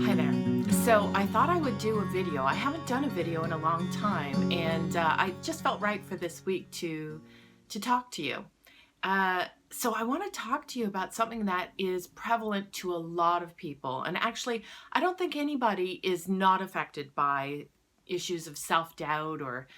Hi there. So I thought I would do a video. I haven't done a video in a long time, and I just felt right for this week to talk to you. So I want to talk to you about something that is prevalent to a lot of people, and actually, I don't think anybody is not affected by issues of self-doubt or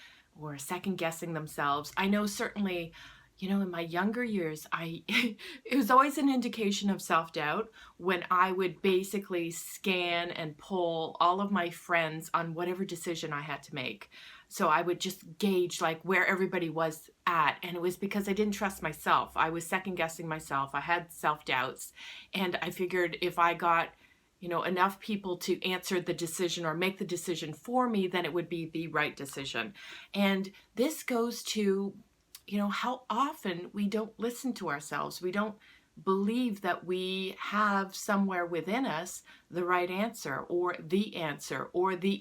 second guessing themselves. I know certainly, in my younger years, it was always an indication of self-doubt when I would basically scan and pull all of my friends on whatever decision I had to make. So I would just gauge like where everybody was at, and it was because I didn't trust myself. I was second guessing myself. I had self-doubts, and I figured if I got enough people to answer the decision or make the decision for me, then it would be the right decision. And this goes to how often we don't listen to ourselves. We don't believe that we have somewhere within us the right answer or the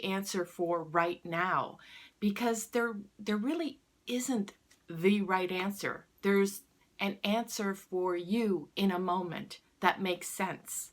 answer for right now, because there really isn't the right answer. There's an answer for you in a moment that makes sense.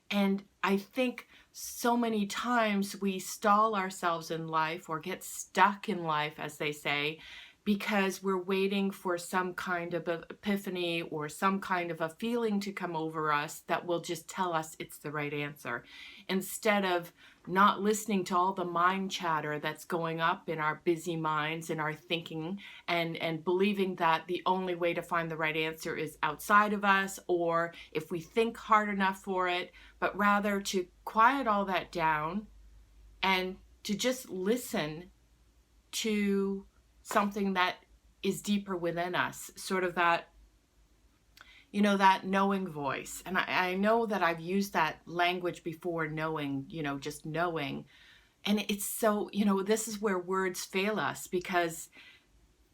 And I think so many times we stall ourselves in life or get stuck in life, as they say, because we're waiting for some kind of epiphany or some kind of a feeling to come over us that will just tell us it's the right answer, instead of not listening to all the mind chatter that's going up in our busy minds, in our thinking, and believing that the only way to find the right answer is outside of us, or if we think hard enough for it, but rather to quiet all that down and to just listen to something that is deeper within us, sort of that, that knowing voice. And I know that I've used that language before, knowing, just knowing. And it's so, this is where words fail us, because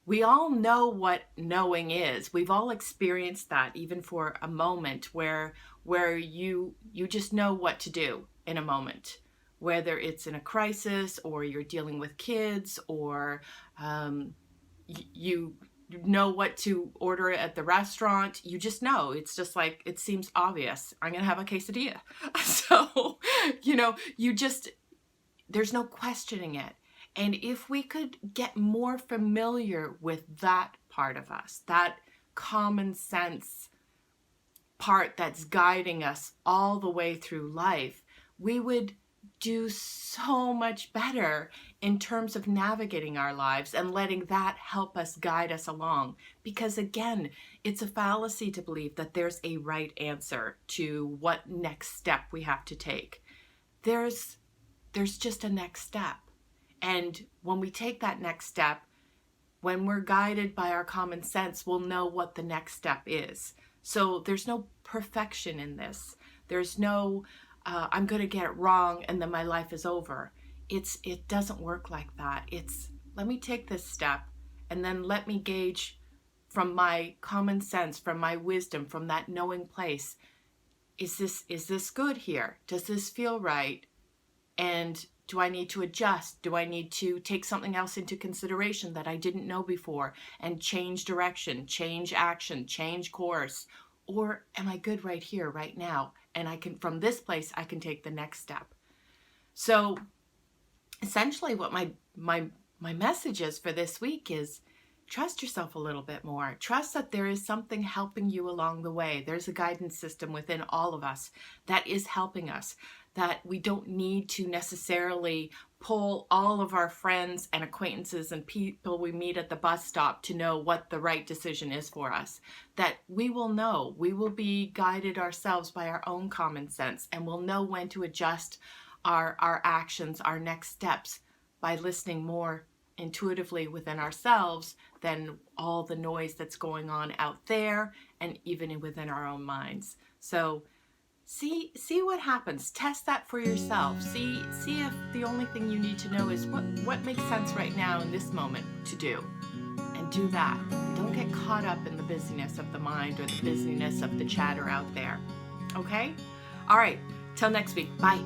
we all know what knowing is. We've all experienced that, even for a moment, where you just know what to do in a moment, whether it's in a crisis or you're dealing with kids, or you know what to order at the restaurant. You just know. It's just like, it seems obvious. I'm going to have a quesadilla. So, there's no questioning it. And if we could get more familiar with that part of us, that common sense part that's guiding us all the way through life, we would do so much better in terms of navigating our lives and letting that help us, guide us along. Because again, it's a fallacy to believe that there's a right answer to what next step we have to take. There's just a next step. And when we take that next step, when we're guided by our common sense, we'll know what the next step is. So there's no perfection in this. There's no I'm going to get it wrong and then my life is over. It doesn't work like that. It's, let me take this step and then let me gauge from my common sense, from my wisdom, from that knowing place. Is this good here? Does this feel right? And do I need to adjust? Do I need to take something else into consideration that I didn't know before and change direction, change action, change course? Or am I good right here, right now? And I can, from this place, I can take the next step. So essentially what my message is for this week is, trust yourself a little bit more. Trust that there is something helping you along the way. There's a guidance system within all of us that is helping us, that we don't need to necessarily pull all of our friends and acquaintances and people we meet at the bus stop to know what the right decision is for us. That we will know, we will be guided ourselves by our own common sense, and we'll know when to adjust our actions, our next steps, by listening more intuitively within ourselves than all the noise that's going on out there and even within our own minds. So see what happens. Test that for yourself. See if the only thing you need to know is what makes sense right now in this moment to do, and do that. Don't get caught up in the busyness of the mind or the busyness of the chatter out there. Okay? All right. Till next week. Bye.